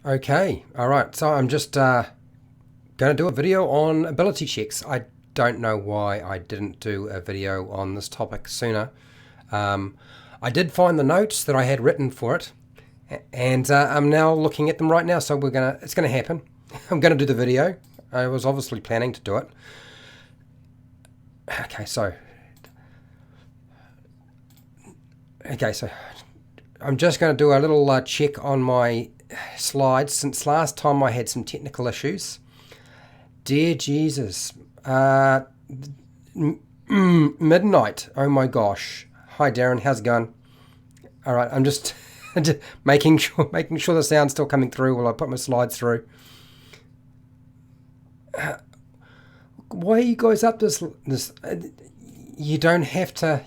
Okay, alright, so I'm just going to do a video on ability checks. I don't know why I didn't do a video on this topic sooner. I did find the notes that I had written for it, and I'm now looking at them right now, so it's going to happen. I'm going to do the video. I was obviously planning to do it. Okay, so I'm just going to do a little check on my slides since last time I had some technical issues. Dear Jesus, midnight. Oh my gosh. Hi Darren, how's it going? All right, I'm just making sure the sound's still coming through while I put my slides through. Why are you guys up this? You don't have to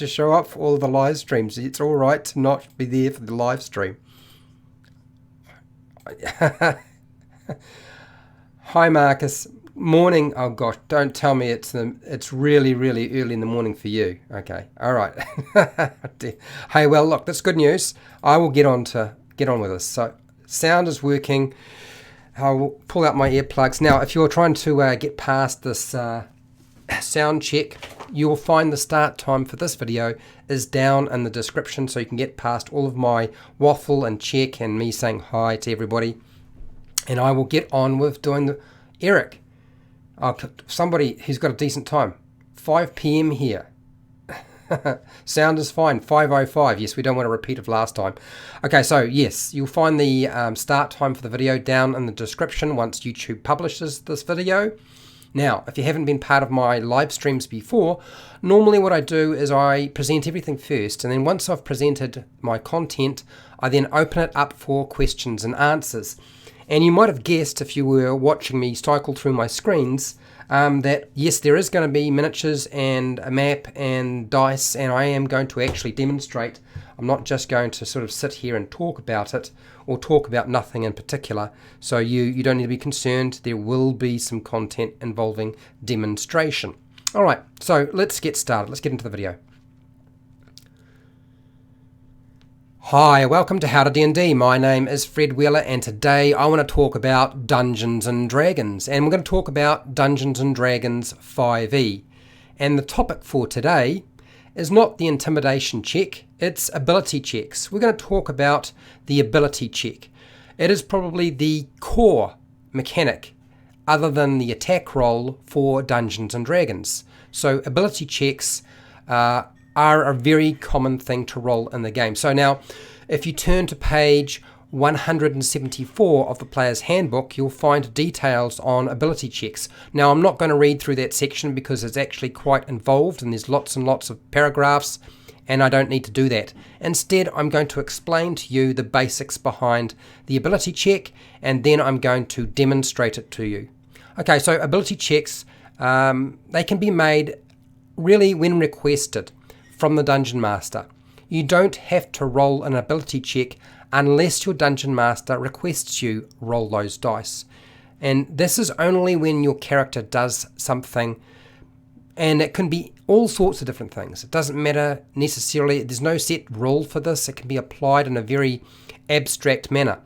show up for all of the live streams. It's all right to not be there for the live stream. Hi Marcus, morning. Oh gosh, don't tell me it's really early in the morning for you. Okay, all right. Hey, well look, that's good news. I will get on with this. So sound is working. I'll pull out my earplugs now. If you're trying to get past this sound check, you will find the start time for this video is down in the description, so you can get past all of my waffle and check and me saying hi to everybody, and I will get on with doing the Eric. Somebody who's got a decent time. 5 p.m. here. Sound is fine. 5:05. Yes, we don't want a repeat of last time. Okay, so yes, you'll find the start time for the video down in the description once YouTube publishes this video. Now, if you haven't been part of my live streams before, normally what I do is I present everything first, and then once I've presented my content, I then open it up for questions and answers. And you might have guessed, if you were watching me cycle through my screens, that yes, there is going to be miniatures and a map and dice, and I am going to actually demonstrate. I'm not just going to sort of sit here and talk about it or talk about nothing in particular. So you don't need to be concerned. There will be some content involving demonstration. All right, so let's get started. Let's get into the video. Hi, welcome to HowtoDandD. My name is Fred Wheeler, and today I want to talk about Dungeons and Dragons, and we're going to talk about Dungeons and Dragons 5e. And the topic for today is not the intimidation check, it's ability checks. We're going to talk about the ability check. It is probably the core mechanic other than the attack roll for Dungeons and Dragons. So ability checks are a very common thing to roll in the game. So now, if you turn to page 174 of the player's handbook, you'll find details on ability checks. Now, I'm not going to read through that section because it's actually quite involved and there's lots and lots of paragraphs, and I don't need to do that. Instead, I'm going to explain to you the basics behind the ability check, and then I'm going to demonstrate it to you. Okay, so ability checks, they can be made really when requested from the Dungeon Master. You don't have to roll an ability check unless your Dungeon Master requests you roll those dice. And this is only when your character does something, and it can be all sorts of different things. It doesn't matter necessarily, there's no set rule for this. It can be applied in a very abstract manner.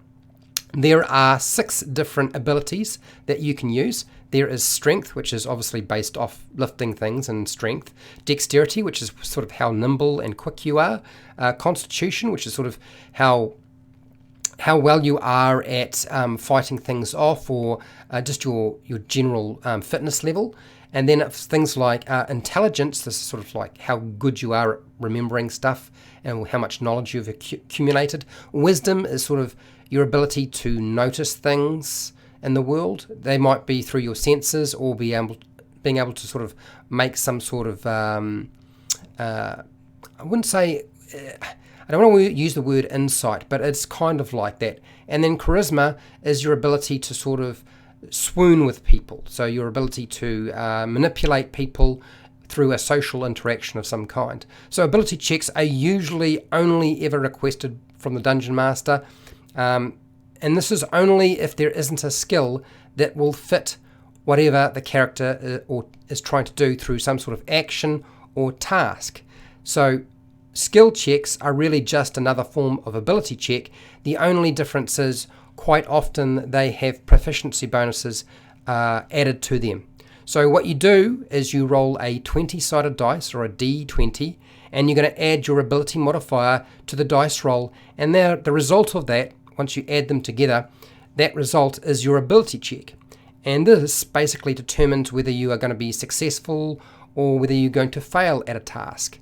There are 6 different abilities that you can use. There is strength, which is obviously based off lifting things and strength. Dexterity, which is sort of how nimble and quick you are. Constitution, which is sort of how well you are at fighting things off, or just your general fitness level. And then things like intelligence, this is sort of like how good you are at remembering stuff and how much knowledge you've accumulated. Wisdom is sort of your ability to notice things in the world. They might be through your senses, or being able to sort of make some sort of I wouldn't say I don't want to use the word insight, but it's kind of like that. And then charisma is your ability to sort of swoon with people, so your ability to manipulate people through a social interaction of some kind. So ability checks are usually only ever requested from the Dungeon Master, and this is only if there isn't a skill that will fit whatever the character is trying to do through some sort of action or task. So skill checks are really just another form of ability check. The only difference is quite often they have proficiency bonuses added to them. So what you do is you roll a 20-sided dice, or a D20, and you're going to add your ability modifier to the dice roll, and the result of that, once you add them together, that result is your ability check. And this basically determines whether you are going to be successful or whether you're going to fail at a task.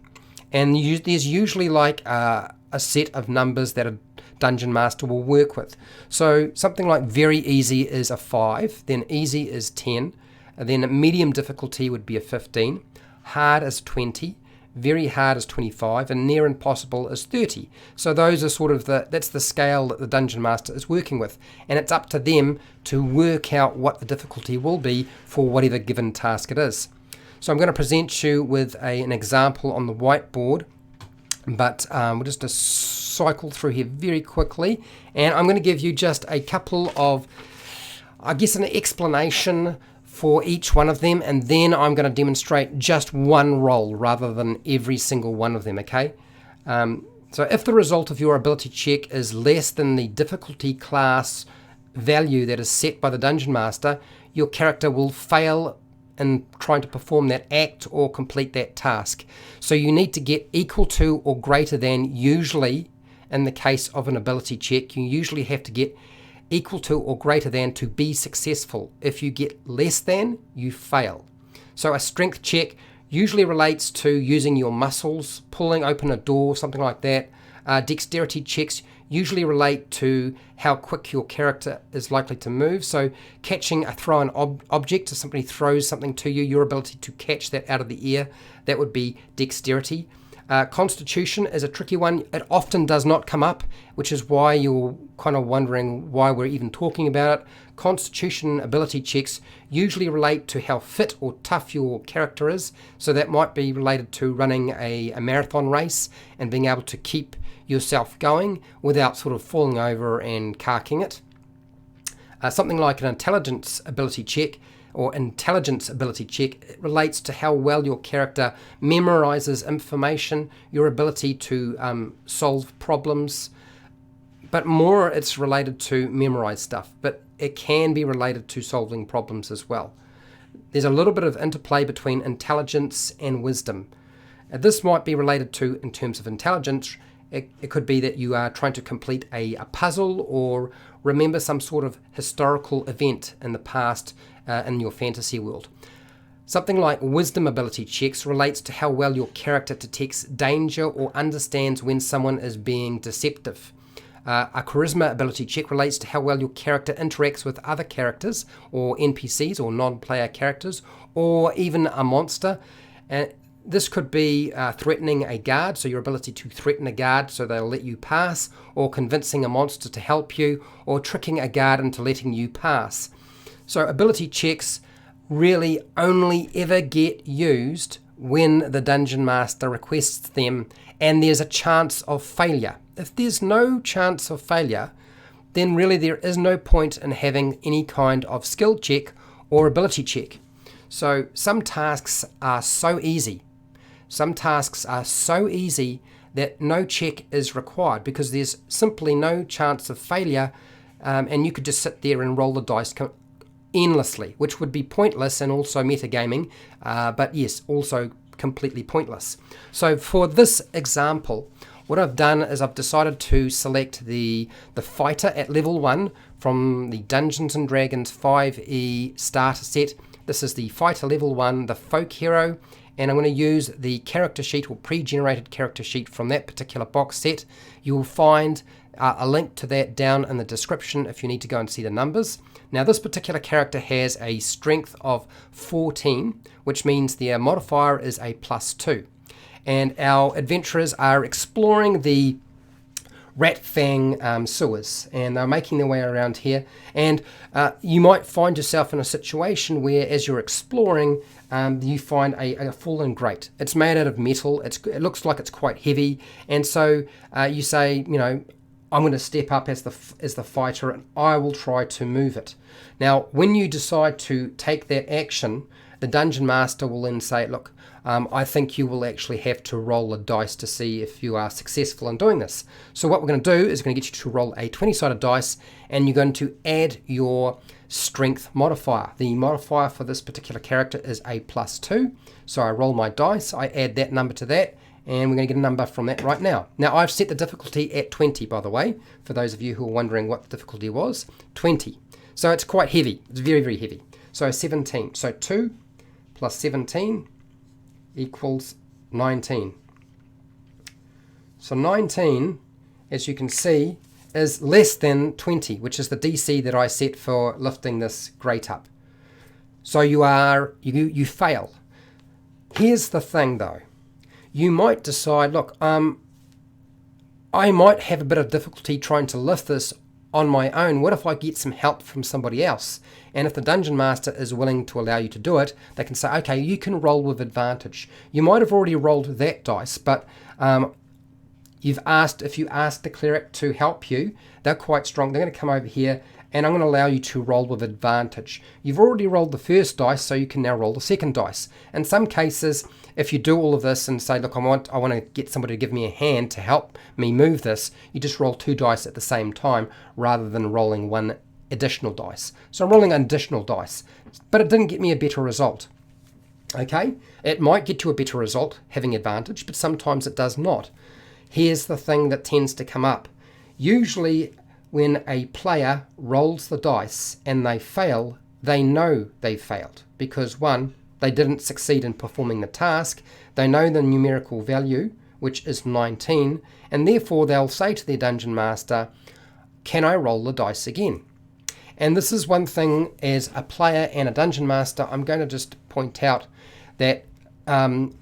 And there's usually like a set of numbers that a Dungeon Master will work with. So something like very easy is a 5, then easy is 10, and then medium difficulty would be a 15, hard is 20, very hard is 25, and near impossible is 30. So those are sort of that's the scale that the Dungeon Master is working with, and it's up to them to work out what the difficulty will be for whatever given task it is. So I'm going to present you with an example on the whiteboard, but we'll just cycle through here very quickly, and I'm going to give you just a couple of, I guess, an explanation for each one of them, and then I'm going to demonstrate just one roll rather than every single one of them, okay? So if the result of your ability check is less than the difficulty class value that is set by the Dungeon Master, your character will fail in trying to perform that act or complete that task. So you need to get equal to or greater than, usually in the case of an ability check, you usually have to get equal to or greater than to be successful. If you get less than, you fail. So a strength check usually relates to using your muscles, pulling open a door, something like that. Dexterity checks usually relate to how quick your character is likely to move. So catching a thrown object, if somebody throws something to you, your ability to catch that out of the air, that would be dexterity. Constitution is a tricky one. It often does not come up, which is why you're kind of wondering why we're even talking about it. Constitution ability checks usually relate to how fit or tough your character is. So that might be related to running a marathon race and being able to keep yourself going without sort of falling over and carking it. Something like an intelligence ability check it relates to how well your character memorizes information, your ability to solve problems, but more it's related to memorize stuff, but it can be related to solving problems as well. There's a little bit of interplay between intelligence and wisdom. This might be related to, in terms of intelligence, it could be that you are trying to complete a puzzle or remember some sort of historical event in the past in your fantasy world. Something like wisdom ability checks relates to how well your character detects danger or understands when someone is being deceptive. A charisma ability check relates to how well your character interacts with other characters or NPCs or non-player characters, or even a monster. This could be threatening a guard, so your ability to threaten a guard so they'll let you pass, or convincing a monster to help you, or tricking a guard into letting you pass. So ability checks really only ever get used when the Dungeon Master requests them and there's a chance of failure. If there's no chance of failure, then really there is no point in having any kind of skill check or ability check. So some tasks are so easy. Some tasks are so easy that no check is required because there's simply no chance of failure, and you could just sit there and roll the dice endlessly, which would be pointless and also metagaming, but yes, also completely pointless. So for this example, what I've done is I've decided to select the fighter at level 1 from the Dungeons & Dragons 5e starter set. This is the fighter level 1, the folk hero, and I'm going to use the character sheet or pre-generated character sheet from that particular box set. You'll find a link to that down in the description if you need to go and see the numbers. Now this particular character has a strength of 14, which means their modifier is a +2. And our adventurers are exploring the Rat Fang sewers, and they're making their way around here. And you might find yourself in a situation where, as you're exploring, you find a fallen grate. It's made out of metal. It looks like it's quite heavy, and so you say, you know, I'm going to step up as the fighter, and I will try to move it. Now, when you decide to take that action, the Dungeon Master will then say, look, I think you will actually have to roll a dice to see if you are successful in doing this. So what we're going to do is we're going to get you to roll a 20-sided dice, and you're going to add your strength modifier. The modifier for this particular character is a +2. So I roll my dice, I add that number to that, and we're going to get a number from that right now. Now I've set the difficulty at 20, by the way, for those of you who are wondering what the difficulty was. 20. So it's quite heavy. It's very, very heavy. So 17. So 2 plus 17 equals 19. So 19, as you can see, is less than 20, which is the DC that I set for lifting this grate up. So you fail. Here's the thing though. You might decide, look, I might have a bit of difficulty trying to lift this on my own. What if I get some help from somebody else? And if the Dungeon Master is willing to allow you to do it, they can say, okay, you can roll with advantage. You might have already rolled that dice, but if you ask the cleric to help you, they're quite strong. They're going to come over here, and I'm going to allow you to roll with advantage. You've already rolled the first dice, so you can now roll the second dice. In some cases, if you do all of this and say, look, I want to get somebody to give me a hand to help me move this, you just roll 2 dice at the same time rather than rolling 1 additional dice. So I'm rolling an additional dice, but it didn't get me a better result. Okay, it might get you a better result having advantage, but sometimes it does not. Here's the thing that tends to come up. Usually when a player rolls the dice and they fail, they know they failed because 1, they didn't succeed in performing the task. They know the numerical value, which is 19, and therefore they'll say to their Dungeon Master, can I roll the dice again? And this is one thing as a player and a Dungeon Master, I'm going to just point out that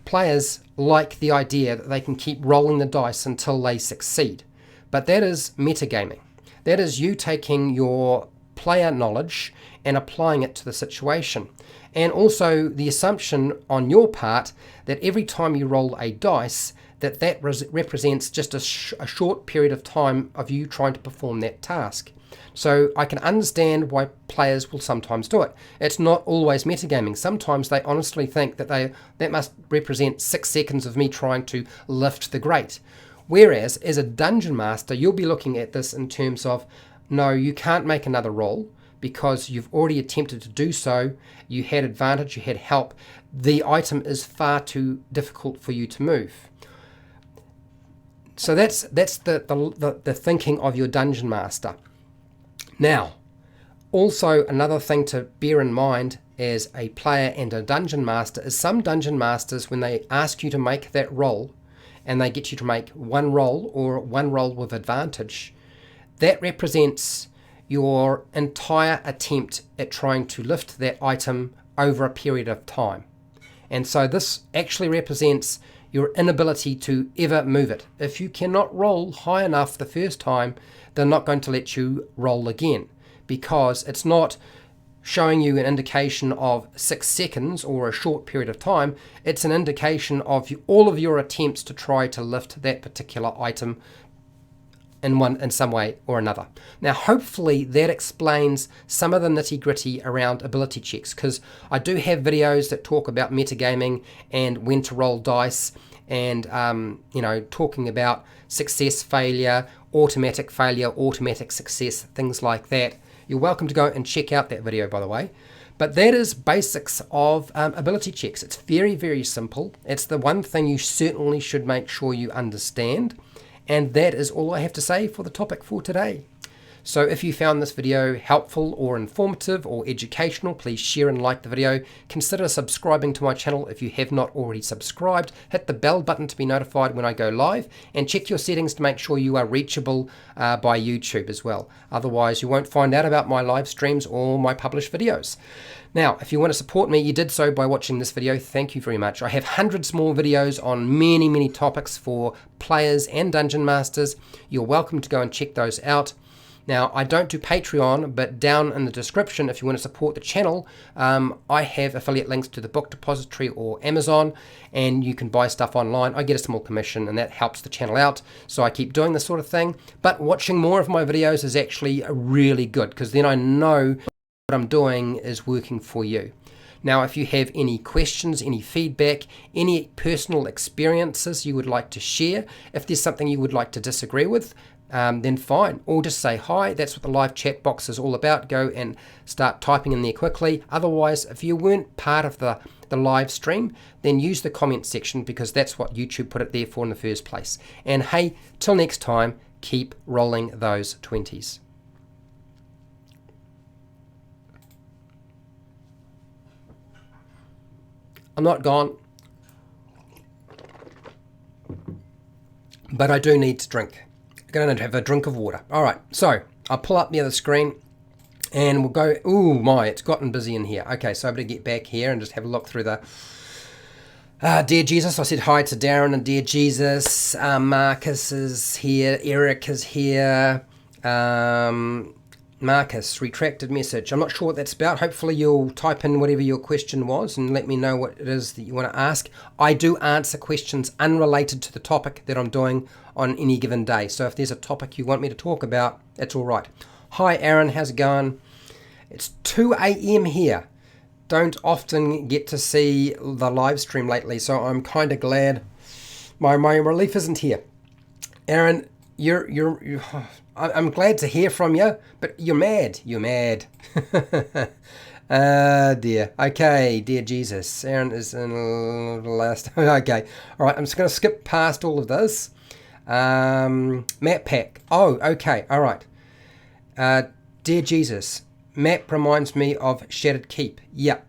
players like the idea that they can keep rolling the dice until they succeed. But that is metagaming. That is you taking your player knowledge and applying it to the situation. And also the assumption on your part that every time you roll a dice, that represents just a short period of time of you trying to perform that task. So I can understand why players will sometimes do it. It's not always metagaming. Sometimes they honestly think that that must represent 6 seconds of me trying to lift the grate. Whereas as a Dungeon Master, you'll be looking at this in terms of, no, you can't make another roll because you've already attempted to do so. You had advantage, you had help. The item is far too difficult for you to move. So that's the thinking of your Dungeon Master. Now, also another thing to bear in mind as a player and a Dungeon Master is some Dungeon Masters, when they ask you to make that roll and they get you to make 1 roll or 1 roll with advantage, that represents your entire attempt at trying to lift that item over a period of time. And so this actually represents your inability to ever move it. If you cannot roll high enough the first time, they're not going to let you roll again, because it's not showing you an indication of 6 seconds or a short period of time. It's an indication of all of your attempts to try to lift that particular item in some way or another. Now hopefully that explains some of the nitty-gritty around ability checks, because I do have videos that talk about metagaming and when to roll dice, and talking about success, failure, automatic success, things like that. You're welcome to go and check out that video, by the way. But that is basics of ability checks. It's very, very simple. It's the one thing you certainly should make sure you understand. And that is all I have to say for the topic for today. So if you found this video helpful or informative or educational, please share and like the video. Consider subscribing to my channel if you have not already subscribed. Hit the bell button to be notified when I go live, and check your settings to make sure you are reachable by YouTube as well. Otherwise you won't find out about my live streams or my published videos. Now, if you want to support me, you did so by watching this video. Thank you very much. I have hundreds more videos on many, many topics for players and Dungeon Masters. You're welcome to go and check those out. Now, I don't do Patreon, but down in the description, if you want to support the channel, I have affiliate links to the Book Depository or Amazon, and you can buy stuff online. I get a small commission, and that helps the channel out, so I keep doing this sort of thing. But watching more of my videos is actually really good, because then I know what I'm doing is working for you. Now, if you have any questions, any feedback, any personal experiences you would like to share, if there's something you would like to disagree with, then fine. Or just say hi. That's what the live chat box is all about. Go and start typing in there quickly. Otherwise, if you weren't part of the live stream, then use the comment section, because that's what YouTube put it there for in the first place. And hey, till next time, keep rolling those 20s. I'm not gone, but I do need to drink. I'm going to have a drink of water. All right, so I'll pull up the other screen and we'll go. Oh my, it's gotten busy in here. Okay, so I better get back here and just have a look through the Dear Jesus. I said hi to Darren and Dear Jesus. Marcus is here. Eric is here. Marcus, retracted message. I'm not sure what that's about. Hopefully you'll type in whatever your question was and let me know what it is that you want to ask. I do answer questions unrelated to the topic that I'm doing on any given day. So if there's a topic you want me to talk about, it's all right. Hi Aaron, how's it going? It's 2 a.m. here. Don't often get to see the live stream lately, so I'm kind of glad my relief isn't here. Aaron, you're I'm glad to hear from you, but you're mad. You're mad. Dear. Okay, Dear Jesus. Aaron is in the last. Okay. All right. I'm just going to skip past all of this. Map pack. Oh, okay. All right. Dear Jesus. Map reminds me of Shattered Keep. Yeah,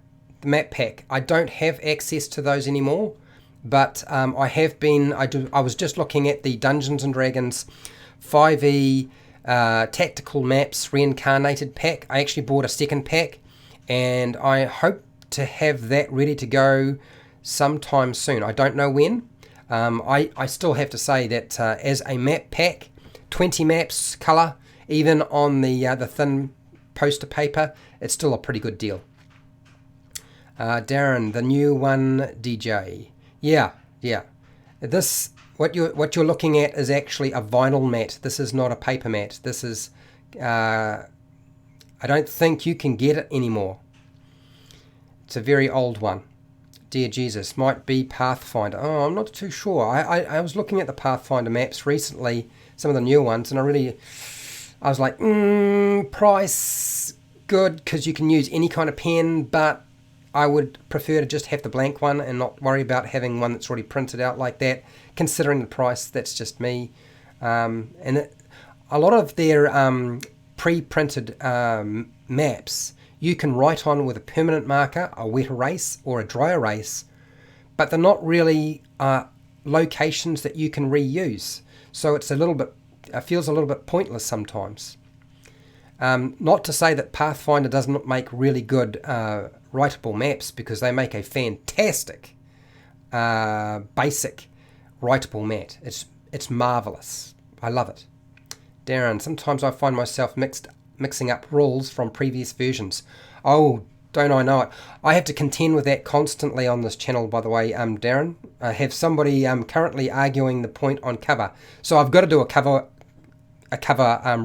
the map pack. I don't have access to those anymore, but I have been. I was just looking at the Dungeons and Dragons 5e tactical maps reincarnated pack. I actually bought a second pack, and I hope to have that ready to go sometime soon. I don't know when. I still have to say that as a map pack, 20 maps color, even on the thin poster paper, it's still a pretty good deal. Darren, the new one DJ. Yeah. This what you're looking at is actually a vinyl mat. This is not a paper mat. This is I don't think you can get it anymore. It's a very old one. Dear Jesus, might be Pathfinder. Oh, I'm not too sure. I was looking at the Pathfinder maps recently, some of the new ones, and I was like, price good, because you can use any kind of pen, but I would prefer to just have the blank one and not worry about having one that's already printed out like that. Considering the price, that's just me. A lot of their pre-printed maps, you can write on with a permanent marker, a wet erase, or a dry erase, but they're not really locations that you can reuse. So it's feels a little bit pointless sometimes. Not to say that Pathfinder doesn't make really good writable maps, because they make a fantastic basic writable mat. It's marvelous. I love it. Darren, sometimes I find myself mixing up rules from previous versions. Oh, don't I know it. I have to contend with that constantly on this channel, by the way, Darren. I have somebody currently arguing the point on cover. So I've got to do a cover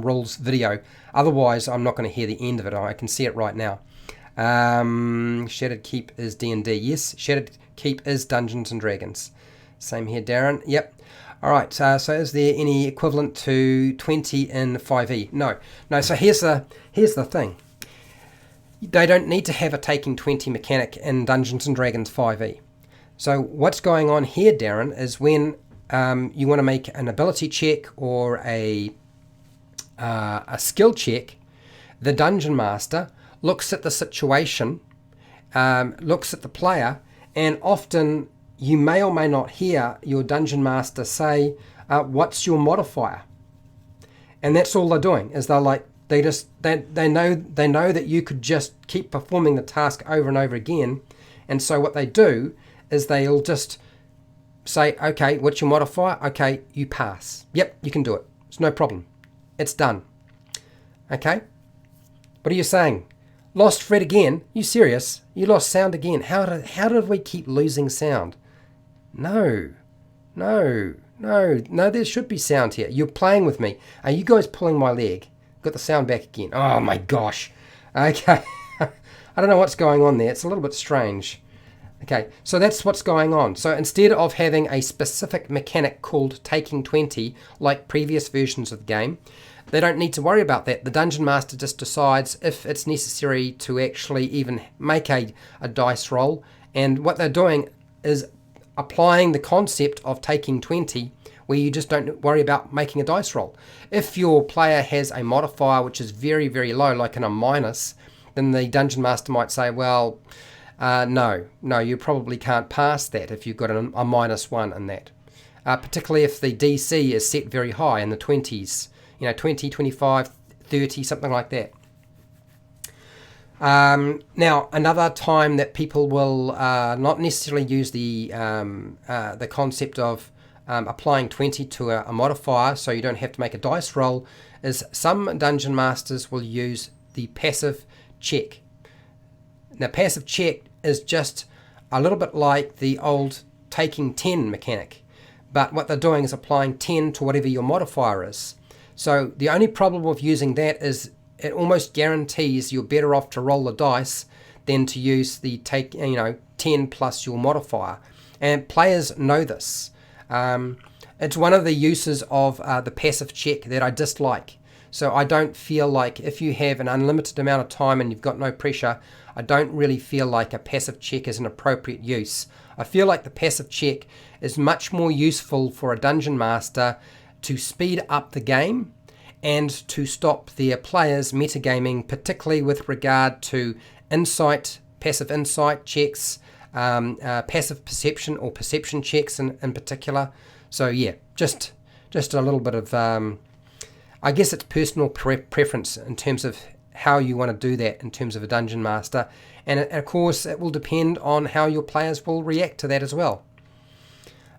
rules video. Otherwise, I'm not going to hear the end of it. I can see it right now. Shattered Keep is D&D. Yes, Shattered Keep is Dungeons and Dragons. Same here, Darren. Yep. All right. So is there any equivalent to 20 in 5e? No. So here's the thing. They don't need to have a taking 20 mechanic in Dungeons and Dragons 5e. So what's going on here, Darren, is when you want to make an ability check or a skill check, the dungeon master looks at the situation, looks at the player, and often you may or may not hear your dungeon master say, what's your modifier? And that's all they're doing, is they know that you could just keep performing the task over and over again. And so what they do is they'll just say, okay, what's your modifier? Okay, you pass. Yep, you can do it. It's no problem. It's done. Okay? What are you saying? Lost Fred again? You serious? You lost sound again? How did we keep losing sound? No, there should be sound here. You're playing with me. Are you guys pulling my leg? Got the sound back again. Oh my gosh. Okay. I don't know what's going on there. It's a little bit strange. Okay, so that's what's going on. So instead of having a specific mechanic called taking 20, like previous versions of the game, they don't need to worry about that. The Dungeon Master just decides if it's necessary to actually even make a dice roll. And what they're doing is applying the concept of taking 20, where you just don't worry about making a dice roll. If your player has a modifier which is very, very low, like in a minus, then the Dungeon Master might say, well, no, you probably can't pass that if you've got a -1 in that. Particularly if the DC is set very high in the 20s, 20, 25, 30, something like that. Now, another time that people will not necessarily use the concept of applying 20 to a modifier so you don't have to make a dice roll is some Dungeon Masters will use the passive check. Now, passive check is just a little bit like the old taking 10 mechanic, but what they're doing is applying 10 to whatever your modifier is. So the only problem with using that is it almost guarantees you're better off to roll the dice than to use the 10 plus your modifier. And players know this. It's one of the uses of the passive check that I dislike. So I don't feel like if you have an unlimited amount of time and you've got no pressure, I don't really feel like a passive check is an appropriate use. I feel like the passive check is much more useful for a Dungeon Master to speed up the game and to stop their players metagaming, particularly with regard to insight, passive insight checks, passive perception or perception checks in particular. So yeah, just a little bit of, I guess it's personal preference in terms of how you want to do that in terms of a Dungeon Master. And of course, it will depend on how your players will react to that as well.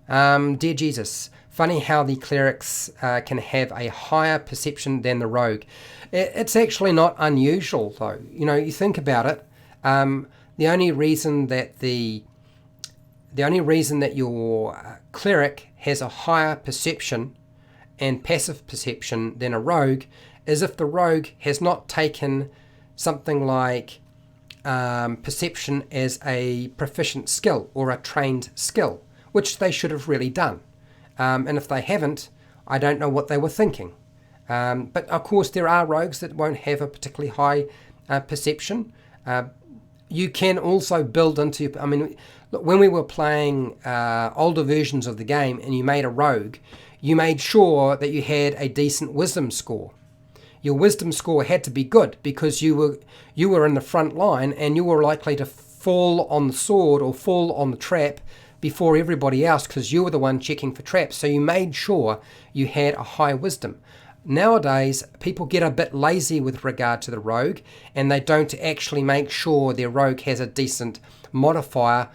Dear Jesus, funny how the clerics can have a higher perception than the rogue. It's actually not unusual, though. You think about it. The only reason that your cleric has a higher perception and passive perception than a rogue is if the rogue has not taken something like perception as a proficient skill or a trained skill, which they should have really done. And if they haven't, I don't know what they were thinking. But of course, there are rogues that won't have a particularly high perception. You can also build into, look, when we were playing older versions of the game and you made a rogue, you made sure that you had a decent wisdom score. Your wisdom score had to be good because you were in the front line and you were likely to fall on the sword or fall on the trap before everybody else because you were the one checking for traps. So you made sure you had a high wisdom. Nowadays, people get a bit lazy with regard to the rogue and they don't actually make sure their rogue has a decent modifier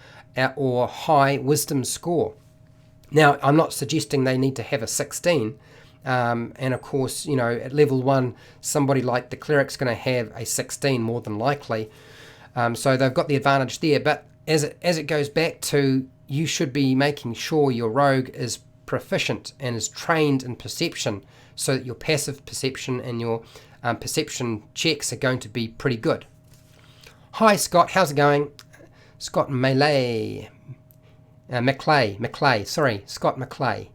or high wisdom score. Now, I'm not suggesting they need to have a 16. And of course, at level 1, somebody like the cleric's going to have a 16 more than likely. So they've got the advantage there. But as it goes back to, you should be making sure your rogue is proficient and is trained in perception so that your passive perception and your perception checks are going to be pretty good. Hi, Scott. How's it going? Scott Maclay. Scott Maclay.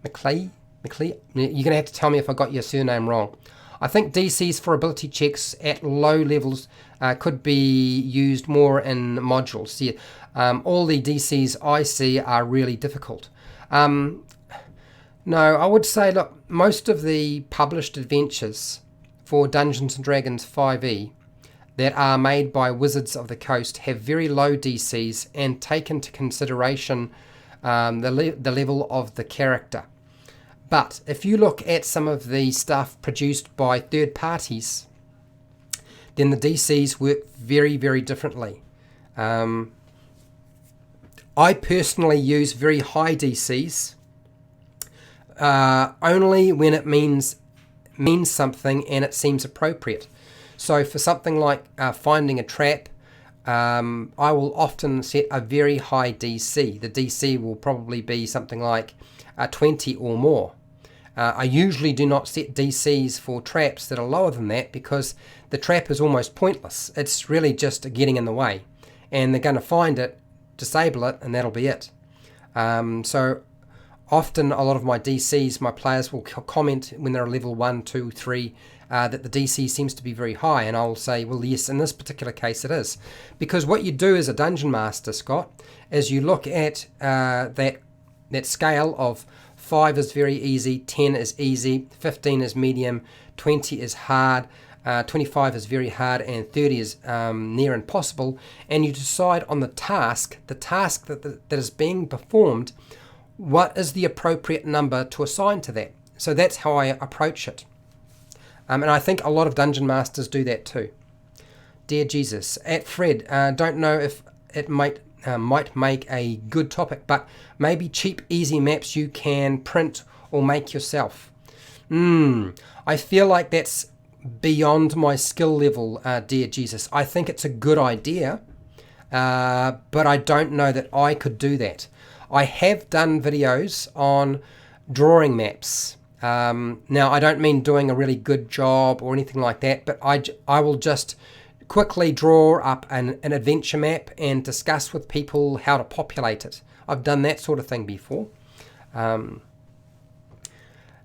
Maclay? You're going to have to tell me if I got your surname wrong. I think DCs for ability checks at low levels could be used more in modules. See, all the DCs I see are really difficult. No, I would say, look, most of the published adventures for Dungeons & Dragons 5e that are made by Wizards of the Coast have very low DCs and take into consideration the level of the character. But if you look at some of the stuff produced by third parties, then the DCs work very, very differently. I personally use very high DCs only when it means something and it seems appropriate. So for something like finding a trap, I will often set a very high DC. The DC will probably be something like 20 or more. I usually do not set DCs for traps that are lower than that because the trap is almost pointless. It's really just getting in the way, and they're going to find it, disable it, and that'll be it. So often a lot of my DCs, my players will comment when they're level 1, 2, 3, that the DC seems to be very high, and I'll say, well, yes, in this particular case it is. Because what you do as a Dungeon Master, Scott, is you look at that scale of 5 is very easy, 10 is easy, 15 is medium, 20 is hard, 25 is very hard, and 30 is near impossible, and you decide on the task that is being performed, what is the appropriate number to assign to that. So that's how I approach it. And I think a lot of Dungeon Masters do that too. Dear Jesus, at Fred, don't know if it might make a good topic, but maybe cheap, easy maps you can print or make yourself. I feel like that's beyond my skill level, dear Jesus. I think it's a good idea, but I don't know that I could do that. I have done videos on drawing maps. Now, I don't mean doing a really good job or anything like that, but I will just quickly draw up an adventure map and discuss with people how to populate it. I've done that sort of thing before.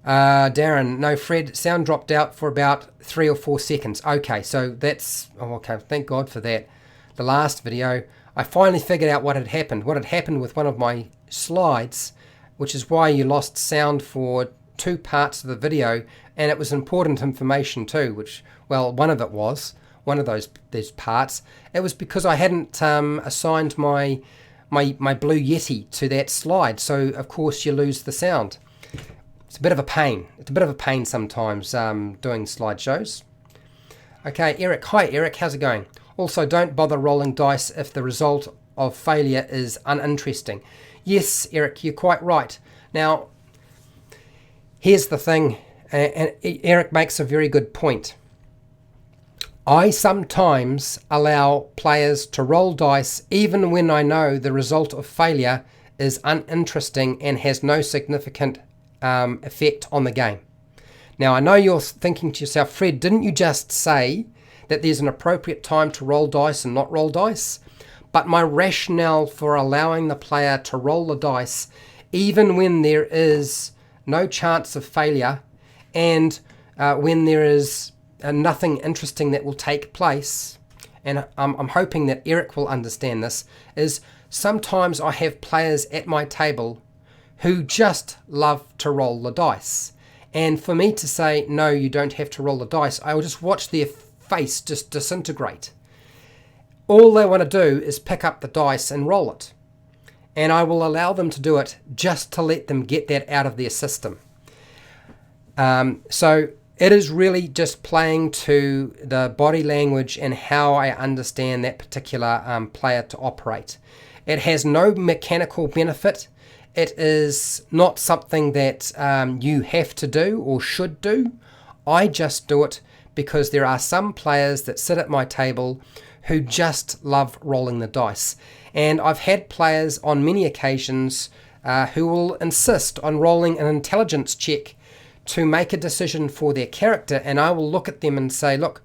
Darren, no, Fred, sound dropped out for about 3 or 4 seconds. Okay, so that's, okay, thank God for that. The last video, I finally figured out what had happened. What had happened with one of my slides, which is why you lost sound for 2 parts of the video, and it was important information too, which, well, one of those parts, it was because I hadn't assigned my Blue Yeti to that slide, so of course you lose the sound. It's a bit of a pain. It's a bit of a pain sometimes doing slideshows. Okay, Eric. Hi, Eric. How's it going? Also, don't bother rolling dice if the result of failure is uninteresting. Yes, Eric, you're quite right. Now, here's the thing, and Eric makes a very good point. I sometimes allow players to roll dice even when I know the result of failure is uninteresting and has no significant effect on the game. Now, I know you're thinking to yourself, Fred, didn't you just say that there's an appropriate time to roll dice and not roll dice? But my rationale for allowing the player to roll the dice, even when there is no chance of failure and when there is nothing interesting that will take place, and I'm hoping that Eric will understand this, is sometimes I have players at my table who just love to roll the dice. And for me to say, no, you don't have to roll the dice, I will just watch their face just disintegrate. All they want to do is pick up the dice and roll it. And I will allow them to do it just to let them get that out of their system. So it is really just playing to the body language and how I understand that particular player to operate. It has no mechanical benefit. It is not something that you have to do or should do. I just do it because there are some players that sit at my table who just love rolling the dice. And I've had players on many occasions who will insist on rolling an intelligence check to make a decision for their character, and I will look at them and say, look,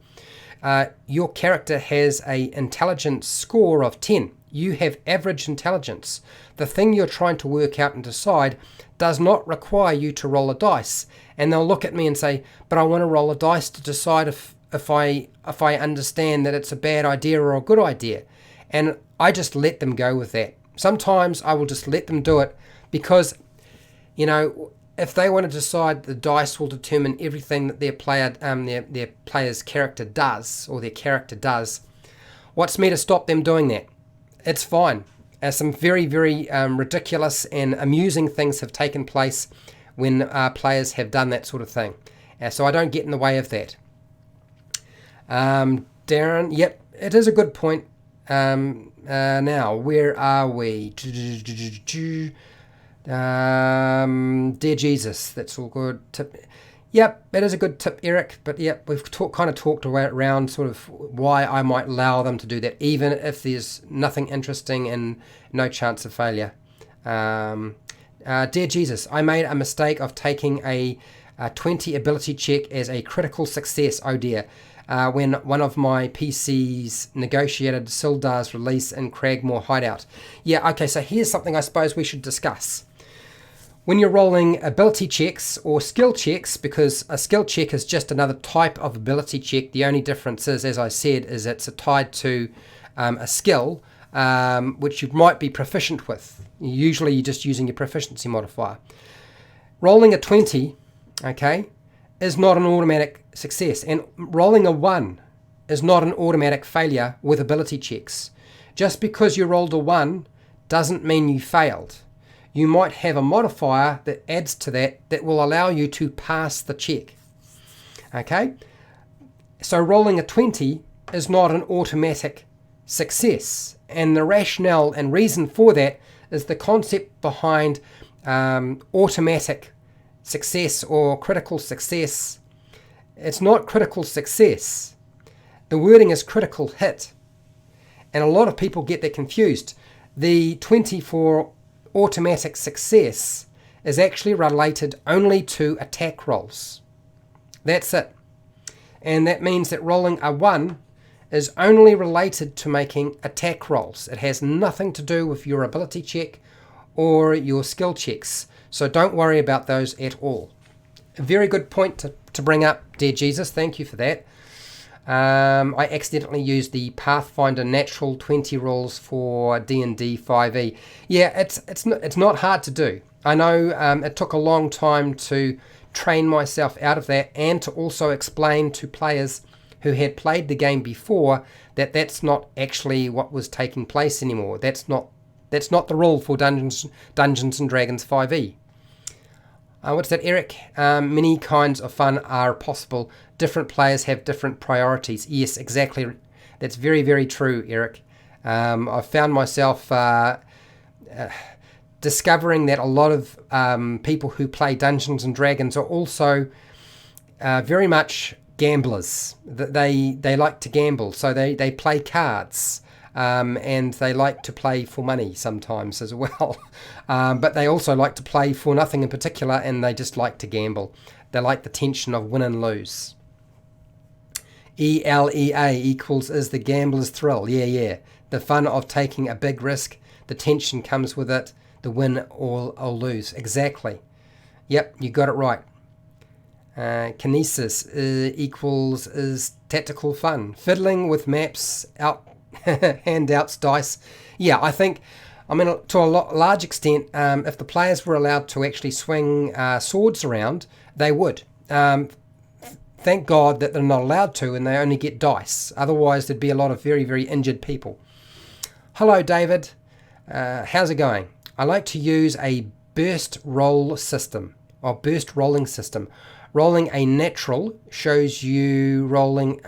your character has an intelligence score of 10. You have average intelligence. The thing you're trying to work out and decide does not require you to roll a dice. And they'll look at me and say, but I want to roll a dice to decide if I understand that it's a bad idea or a good idea. And I just let them go with that. Sometimes I will just let them do it because, you know, if they want to decide the dice will determine everything that their player's character does, or their character does, what's me to stop them doing that? It's fine. Some very, very ridiculous and amusing things have taken place when players have done that sort of thing. So I don't get in the way of that. Darren, yep, it is a good point. Now, where are we? Dear Jesus, that's all good. Tip. Yep, it is a good tip, Eric. But yep, we've kind of talked around sort of why I might allow them to do that, even if there's nothing interesting and no chance of failure. Dear Jesus, I made a mistake of taking a 20 ability check as a critical success, oh dear, when one of my PCs negotiated Sildar's release in Cragmore Hideout. Yeah, okay, so here's something I suppose we should discuss. When you're rolling ability checks or skill checks, because a skill check is just another type of ability check, the only difference is, as I said, is it's tied to a skill which you might be proficient with. Usually you're just using your proficiency modifier. Rolling a 20, okay, is not an automatic success, and rolling a 1 is not an automatic failure with ability checks. Just because you rolled a 1 doesn't mean you failed. You might have a modifier that adds to that will allow you to pass the check. Okay? So rolling a 20 is not an automatic success. And the rationale and reason for that is the concept behind automatic success or critical success. It's not critical success. The wording is critical hit. And a lot of people get that confused. The 20 for automatic success is actually related only to attack rolls. That's it. And that means that rolling a 1 is only related to making attack rolls. It has nothing to do with your ability check or your skill checks. So don't worry about those at all. A very good point to bring up, dear Jesus. Thank you for that. I accidentally used the Pathfinder Natural 20 rules for D&D 5e. Yeah, it's not hard to do. I know it took a long time to train myself out of that, and to also explain to players who had played the game before that that's not actually what was taking place anymore. That's not the rule for Dungeons and Dragons 5e. What's that, Eric? Many kinds of fun are possible. Different players have different priorities. Yes, exactly. That's very, very true, Eric. I've found myself discovering that a lot of people who play Dungeons and Dragons are also very much gamblers. They like to gamble, so they play cards. And they like to play for money sometimes as well. But they also like to play for nothing in particular, and they just like to gamble. They like the tension of win and lose. ELEA equals is the gambler's thrill. Yeah. The fun of taking a big risk. The tension comes with it. The win or lose. Exactly. Yep, you got it right. Kinesis equals is tactical fun. Fiddling with maps, handouts, dice. Yeah, I think, to a large extent, if the players were allowed to actually swing swords around, they would. Thank God that they're not allowed to, and they only get dice. Otherwise, there'd be a lot of very, very injured people. Hello, David. How's it going? I like to use a burst rolling system. Rolling a natural shows you rolling...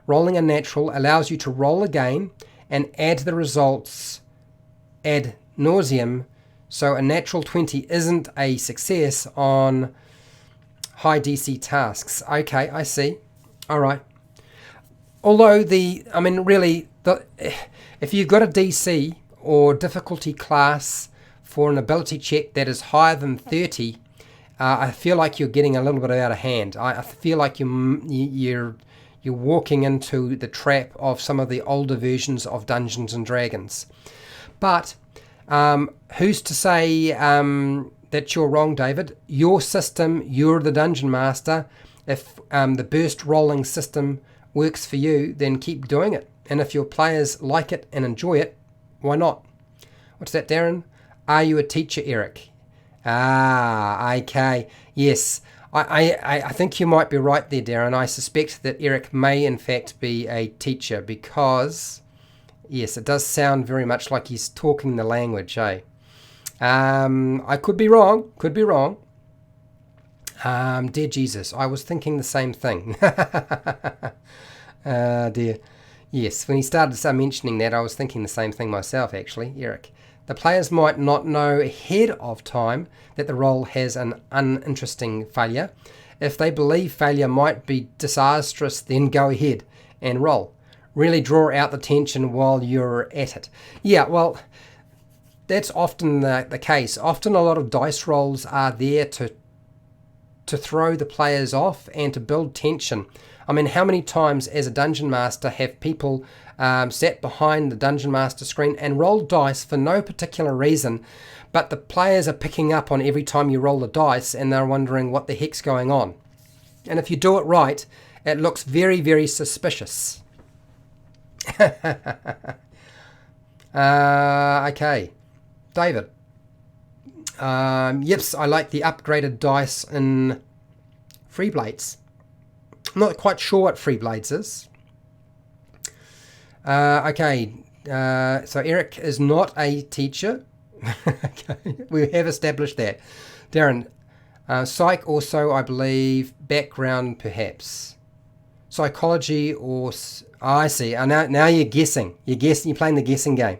Rolling a natural allows you to roll again and add the results ad nauseum, so a natural 20 isn't a success on high DC tasks. Okay, I see. All right. Although if you've got a DC or difficulty class for an ability check that is higher than 30, I feel like you're getting a little bit out of hand. I feel like you're walking into the trap of some of the older versions of Dungeons and Dragons. But who's to say that you're wrong, David? Your system, you're the dungeon master. If the burst rolling system works for you, then keep doing it. And if your players like it and enjoy it, why not? What's that, Darren? Are you a teacher, Eric? Okay. Yes. I think you might be right there, Darren. I suspect that Eric may in fact be a teacher because, yes, it does sound very much like he's talking the language, eh? I could be wrong. Dear Jesus, I was thinking the same thing. Dear. Yes, when he started mentioning that, I was thinking the same thing myself, actually, Eric. The players might not know ahead of time that the roll has an uninteresting failure. If they believe failure might be disastrous, then go ahead and roll. Really draw out the tension while you're at it. Yeah, well, that's often the case. Often a lot of dice rolls are there to throw the players off and to build tension. I mean, how many times as a dungeon master have people sat behind the dungeon master screen and rolled dice for no particular reason, but the players are picking up on every time you roll the dice and they're wondering what the heck's going on. And if you do it right, it looks very, very suspicious. Okay, David. Yes, I like the upgraded dice in Free Blades. I'm not quite sure what Free Blades is. Okay, so Eric is not a teacher. Okay, we have established that. Darren, psych also, I believe, background perhaps. Psychology or... Oh, I see. Now you're guessing. You're playing the guessing game.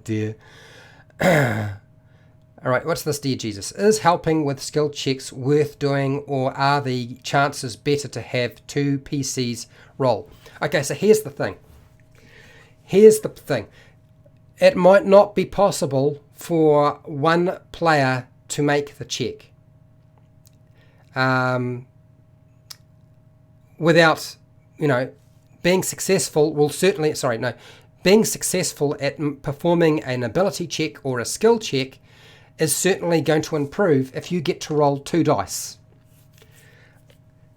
Dear. All right, what's this, dear Jesus? Is helping with skill checks worth doing, or are the chances better to have two PCs roll? Okay, so here's the thing. It might not be possible for one player to make the check without, being successful will certainly, being successful at performing an ability check or a skill check is certainly going to improve if you get to roll 2 dice.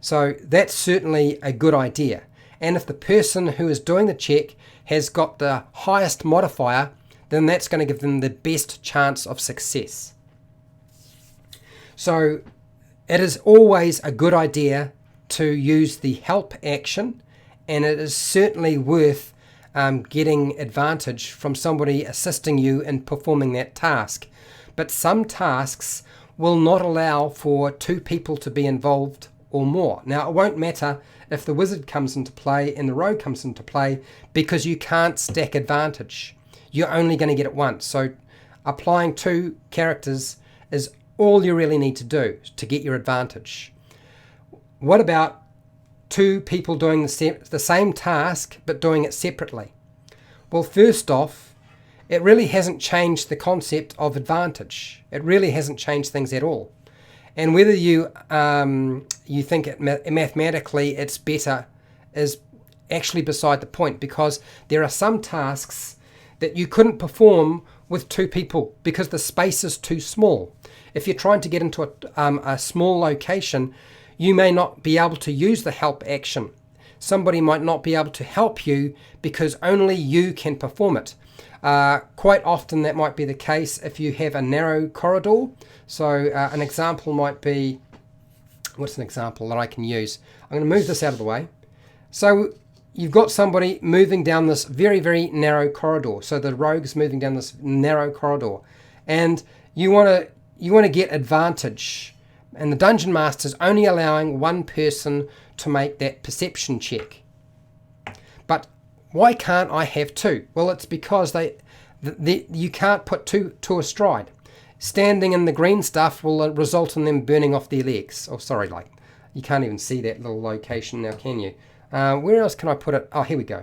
So that's certainly a good idea. And if the person who is doing the check has got the highest modifier, then that's going to give them the best chance of success. So it is always a good idea to use the help action, and it is certainly worth getting advantage from somebody assisting you in performing that task. But some tasks will not allow for 2 people to be involved or more. Now, it won't matter if the wizard comes into play and the rogue comes into play, because you can't stack advantage. You're only going to get it once. So applying 2 characters is all you really need to do to get your advantage. What about 2 people doing the same task but doing it separately? Well, first off, it really hasn't changed the concept of advantage. It really hasn't changed things at all. And whether you think mathematically it's better is actually beside the point, because there are some tasks that you couldn't perform with 2 people because the space is too small. If you're trying to get into a small location, you may not be able to use the help action. Somebody might not be able to help you because only you can perform it. Quite often that might be the case if you have a narrow corridor. So an example might be, what's an example that I can use? I'm going to move this out of the way. So you've got somebody moving down this very, very narrow corridor. So the rogue's moving down this narrow corridor, and you want to get advantage. And the dungeon master's only allowing 1 person to make that perception check. But why can't I have 2? Well, it's because you can't put two astride. Standing in the green stuff will result in them burning off their legs. Oh, sorry, you can't even see that little location now, can you? Where else can I put it? Oh, here we go.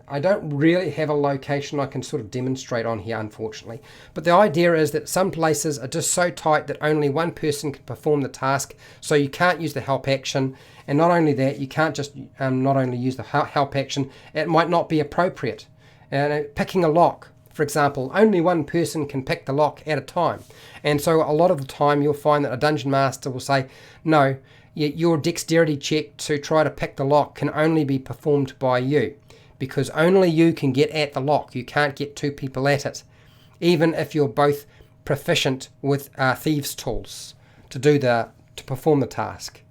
I don't really have a location I can sort of demonstrate on here, unfortunately. But the idea is that some places are just so tight that only 1 person can perform the task, so you can't use the help action. And not only that, you can't just not only use the help action, it might not be appropriate. Picking a lock, for example, only 1 person can pick the lock at a time. And so a lot of the time you'll find that a dungeon master will say, no, your dexterity check to try to pick the lock can only be performed by you, because only you can get at the lock. You can't get 2 people at it, even if you're both proficient with thieves' tools to perform the task.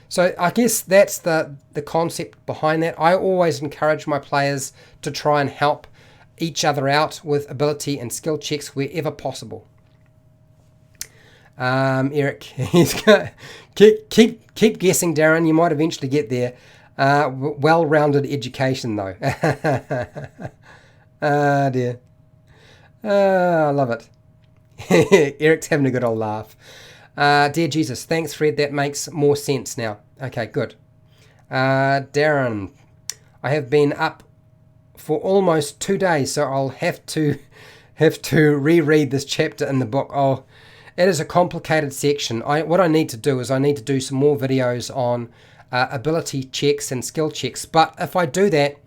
So I guess that's the concept behind that. I always encourage my players to try and help each other out with ability and skill checks wherever possible. Eric, keep guessing, Darren. You might eventually get there. Well-rounded education, though. Ah, dear. I love it. Eric's having a good old laugh. Dear Jesus, thanks, Fred. That makes more sense now. Okay, good. Darren, I have been up for almost 2 days, so I'll have to reread this chapter in the book. Oh, it is a complicated section. What I need to do is I need to do some more videos on ability checks and skill checks, but if I do that,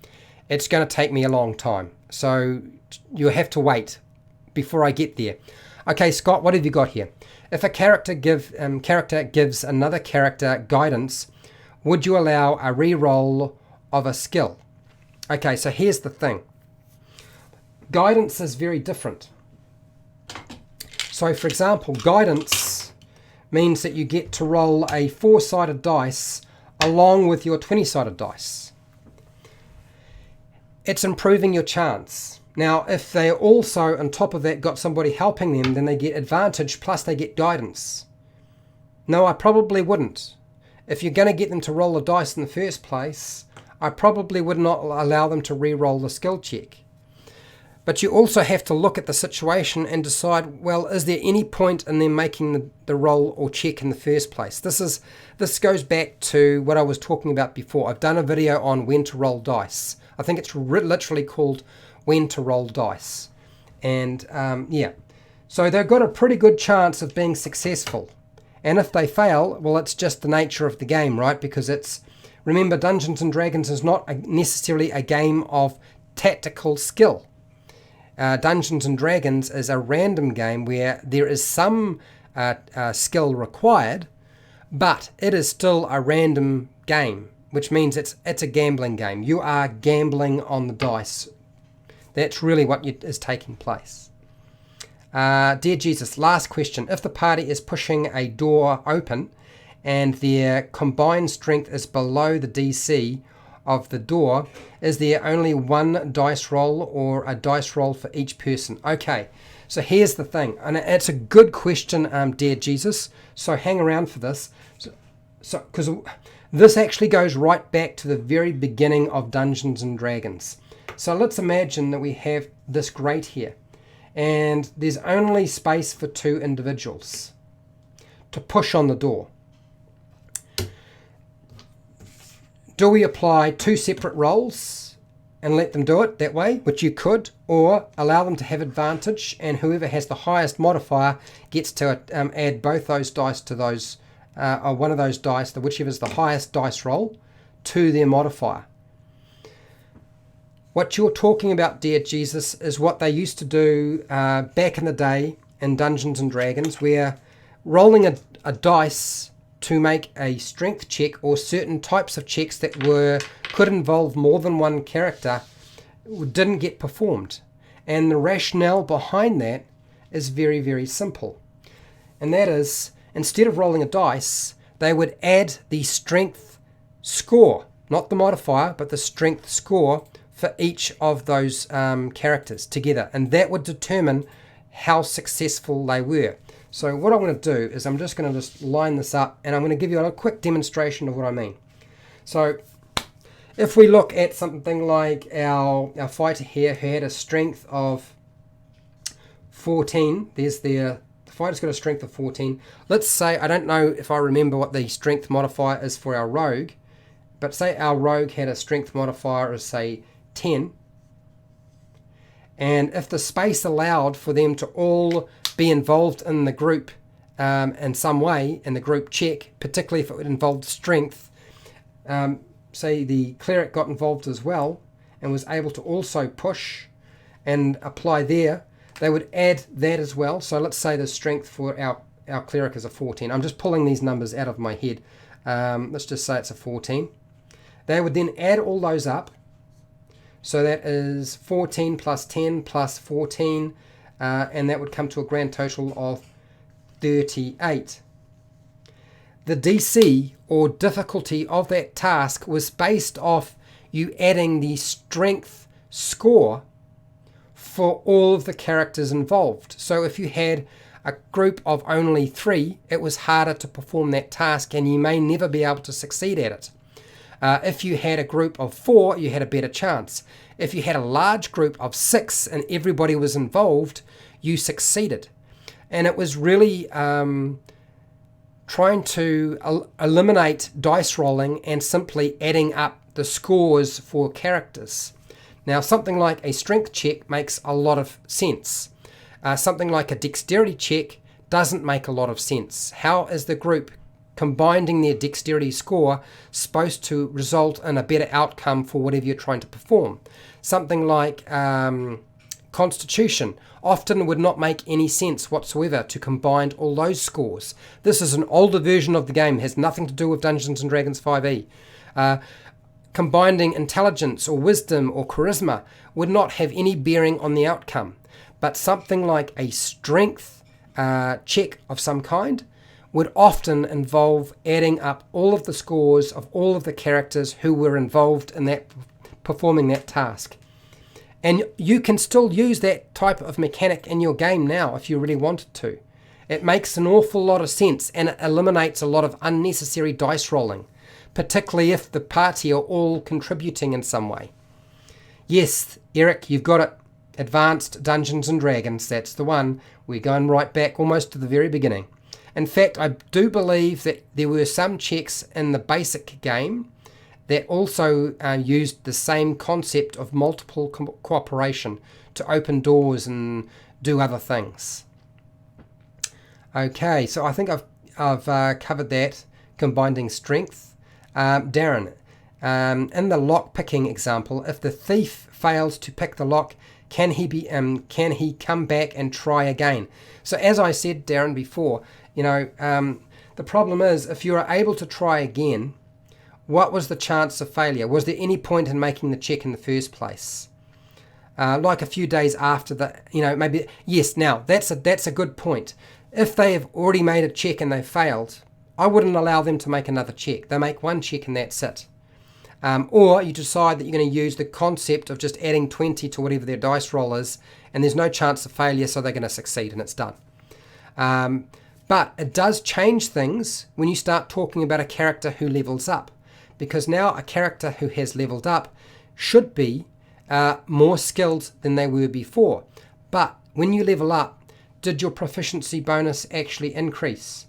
it's going to take me a long time, so you'll have to wait before I get there. Okay, Scott, what have you got here? If a character gives another character guidance, would you allow a re-roll of a skill? Okay, so here's the thing. Guidance is very different. So, for example, guidance means that you get to roll a 4-sided dice along with your 20-sided dice. It's improving your chance. Now, if they also, on top of that, got somebody helping them, then they get advantage plus they get guidance. No, I probably wouldn't. If you're going to get them to roll the dice in the first place, I probably would not allow them to re-roll the skill check. But you also have to look at the situation and decide, well, is there any point in them making the roll or check in the first place? This goes back to what I was talking about before. I've done a video on when to roll dice. I think it's literally called when to roll dice. And yeah, so they've got a pretty good chance of being successful. And if they fail, well, it's just the nature of the game, right? Because remember, Dungeons and Dragons is not necessarily a game of tactical skill. Dungeons and Dragons is a random game where there is some skill required, but it is still a random game, which means it's a gambling game. You are gambling on the dice. That's really what is taking place. Dear Jesus, last question. If the party is pushing a door open and their combined strength is below the DC of the door, is there only one dice roll or a dice roll for each person? Okay, so here's the thing, and it's a good question, dear Jesus, so hang around for this. So because this actually goes right back to the very beginning of Dungeons and Dragons. So let's imagine that we have this grate here, and there's only space for 2 individuals to push on the door. Do we apply 2 separate rolls and let them do it that way, which you could, or allow them to have advantage, and whoever has the highest modifier gets to add both those dice to those, or one of those dice, whichever is the highest dice roll, to their modifier. What you're talking about, dear Jesus, is what they used to do back in the day in Dungeons and Dragons, where rolling a dice to make a strength check or certain types of checks that could involve more than one character didn't get performed. And the rationale behind that is very, very simple. And that is, instead of rolling a dice, they would add the strength score, not the modifier, but the strength score for each of those characters together. And that would determine how successful they were. So what I'm going to do is I'm just going to line this up, and I'm going to give you a quick demonstration of what I mean. So if we look at something like our fighter here, who had a strength of 14, there's the fighter's got a strength of 14. Let's say, I don't know if I remember what the strength modifier is for our rogue, but say our rogue had a strength modifier of, say, 10. And if the space allowed for them to all be involved in the group in some way, in the group check, particularly if it involved strength, say the cleric got involved as well and was able to also push and apply there, they would add that as well. So let's say the strength for our cleric is a 14. I'm just pulling these numbers out of my head. Let's just say it's a 14. They would then add all those up. So that is 14 plus 10 plus 14, and that would come to a grand total of 38. The DC, or difficulty of that task, was based off you adding the strength score for all of the characters involved. So if you had a group of only 3, it was harder to perform that task, and you may never be able to succeed at it. If you had a group of 4, you had a better chance. If you had a large group of 6 and everybody was involved, you succeeded. And it was really trying to eliminate dice rolling and simply adding up the scores for characters. Now, something like a strength check makes a lot of sense. Something like a dexterity check doesn't make a lot of sense. How is the group combining their dexterity score supposed to result in a better outcome for whatever you're trying to perform? Something like Constitution often would not make any sense whatsoever to combine all those scores. This is an older version of the game, has nothing to do with Dungeons & Dragons 5e. Combining intelligence or wisdom or charisma would not have any bearing on the outcome. But something like a strength check of some kind would often involve adding up all of the scores of all of the characters who were involved in that performing that task. And you can still use that type of mechanic in your game now if you really wanted to. It makes an awful lot of sense, and it eliminates a lot of unnecessary dice rolling, particularly if the party are all contributing in some way. Yes, Eric, you've got it. Advanced Dungeons & Dragons, that's the one. We're going right back almost to the very beginning. In fact, I do believe that there were some checks in the basic game that also used the same concept of multiple cooperation to open doors and do other things. Okay, so I think I've covered that, combining strength. Darren, in the lock-picking example, if the thief fails to pick the lock, can he come back and try again? So as I said, Darren, before, the problem is if you are able to try again, what was the chance of failure? Was there any point in making the check in the first place? Like a few days after maybe, yes, now that's a good point. If they have already made a check and they failed, I wouldn't allow them to make another check. They make one check and that's it. Or you decide that you're going to use the concept of just adding 20 to whatever their dice roll is, and there's no chance of failure, so they're going to succeed and it's done. But it does change things when you start talking about a character who levels up, because now a character who has leveled up should be more skilled than they were before. But when you level up, did your proficiency bonus actually increase?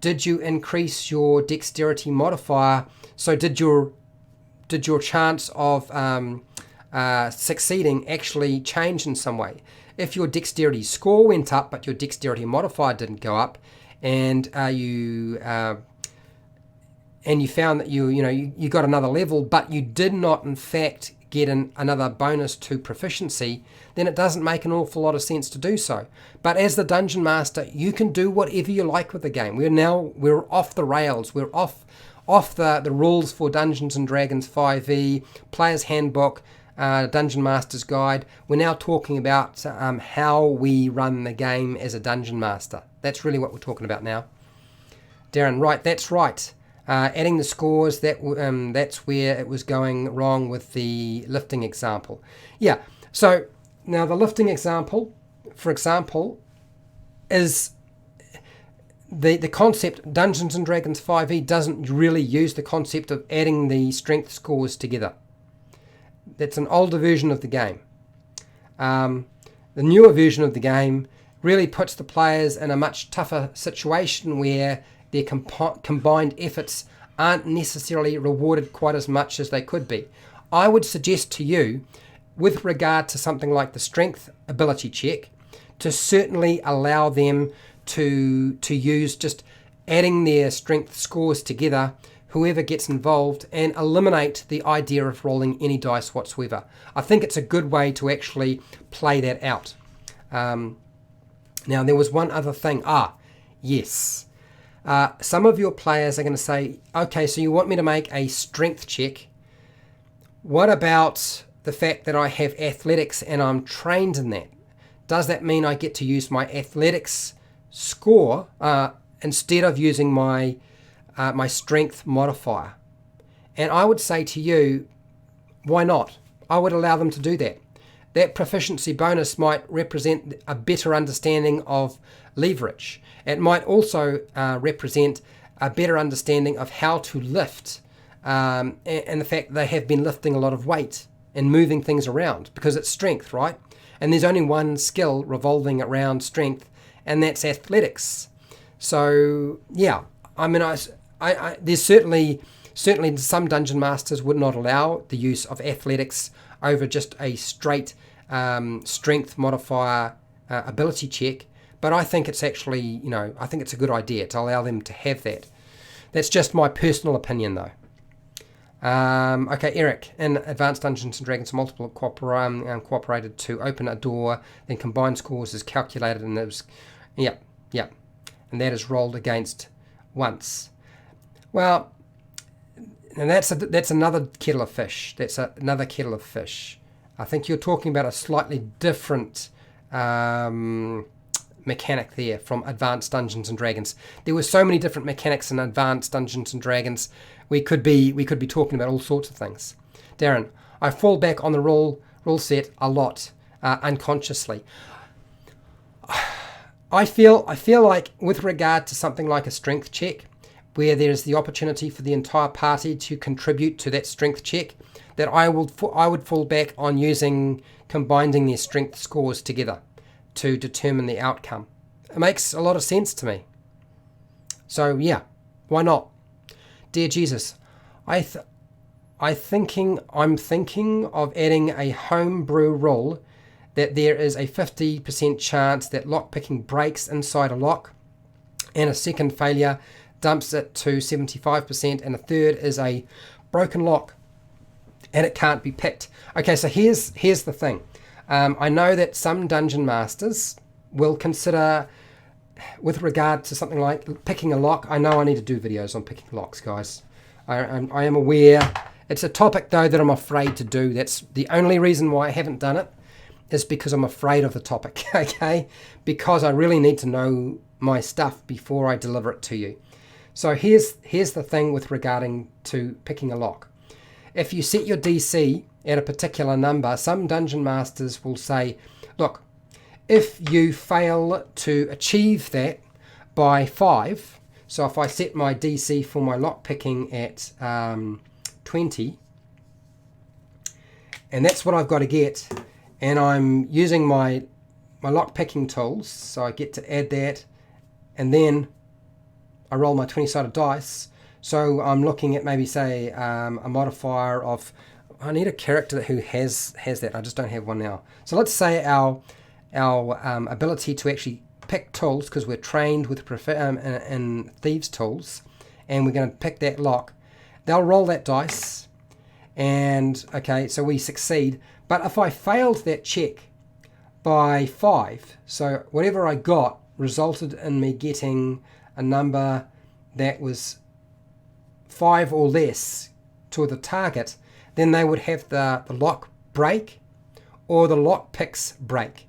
Did you increase your dexterity modifier? So did your chance of succeeding actually change in some way? If your dexterity score went up but your dexterity modifier didn't go up, and you found that you got another level but you did not in fact get another bonus to proficiency, then it doesn't make an awful lot of sense to do so. But as the Dungeon Master, you can do whatever you like with the game. We're off the rails. We're off the rules for Dungeons & Dragons 5e, Player's Handbook, Dungeon Master's Guide. We're now talking about how we run the game as a Dungeon Master. That's really what we're talking about now. Darren, right, that's right. Adding the scores, that's where it was going wrong with the lifting example. Yeah, so now the lifting example, for example, is the concept. Dungeons & Dragons 5e doesn't really use the concept of adding the strength scores together. That's an older version of the game. The newer version of the game really puts the players in a much tougher situation where their combined efforts aren't necessarily rewarded quite as much as they could be. I would suggest to you, with regard to something like the strength ability check, to certainly allow them to use just adding their strength scores together, whoever gets involved, and eliminate the idea of rolling any dice whatsoever. I think it's a good way to actually play that out. Now, there was one other thing. Yes. Some of your players are going to say, okay, so you want me to make a strength check. What about the fact that I have athletics and I'm trained in that? Does that mean I get to use my athletics score instead of using my strength modifier? And I would say to you, why not? I would allow them to do that. That proficiency bonus might represent a better understanding of leverage. It might also represent a better understanding of how to lift, and the fact that they have been lifting a lot of weight and moving things around, because it's strength, right? And there's only one skill revolving around strength, and that's athletics. So yeah, I mean, I there's certainly some dungeon masters would not allow the use of athletics over just a straight strength modifier ability check. But I think it's actually, I think it's a good idea to allow them to have that. That's just my personal opinion, though. Okay, Eric, in Advanced Dungeons & Dragons, multiple cooperated to open a door, then combined scores is calculated, and it was, yeah, and that is rolled against once. Well, and that's another kettle of fish. That's another kettle of fish. I think you're talking about a slightly different mechanic there from Advanced Dungeons and Dragons. There were so many different mechanics in Advanced Dungeons and Dragons. We could be talking about all sorts of things. Darren, I fall back on the rule set a lot unconsciously. I feel like with regard to something like a strength check, where there is the opportunity for the entire party to contribute to that strength check, that I would fall back on combining their strength scores together to determine the outcome. It makes a lot of sense to me. So yeah, why not? Dear Jesus, I'm thinking of adding a homebrew rule that there is a 50% chance that lockpicking breaks inside a lock, and a second failure dumps it to 75%, and a third is a broken lock and it can't be picked. Okay, so here's the thing. I know that some dungeon masters will consider, with regard to something like picking a lock, I know I need to do videos on picking locks, guys. I am aware. It's a topic, though, that I'm afraid to do. That's the only reason why I haven't done it, is because I'm afraid of the topic, okay? Because I really need to know my stuff before I deliver it to you. So here's the thing with regarding to picking a lock. If you set your DC at a particular number, some dungeon masters will say, look, if you fail to achieve that by 5, so if I set my DC for my lockpicking at 20, and that's what I've got to get, and I'm using my lockpicking tools, so I get to add that, and then I roll my 20-sided dice. So I'm looking at maybe, say, a modifier of, I need a character who has that. I just don't have one now. So let's say our ability to actually pick tools, because we're trained with in thieves tools, and we're going to pick that lock. They'll roll that dice, and okay, so we succeed. But if I failed that check by 5, so whatever I got resulted in me getting a number that was 5 or less to the target, then they would have the lock break or the lock picks break.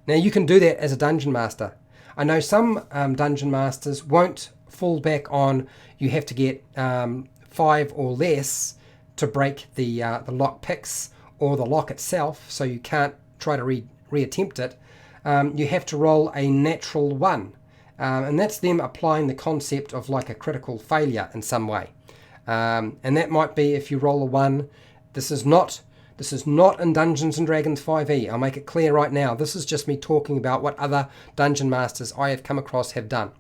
Now you can do that as a dungeon master. I know some dungeon masters won't fall back on you have to get 5 or less to break the lock picks or the lock itself, so you can't try to reattempt it. You have to roll a natural 1. And that's them applying the concept of like a critical failure in some way. And that might be if you roll a 1. This is not in Dungeons & Dragons 5e. I'll make it clear right now. This is just me talking about what other dungeon masters I have come across have done.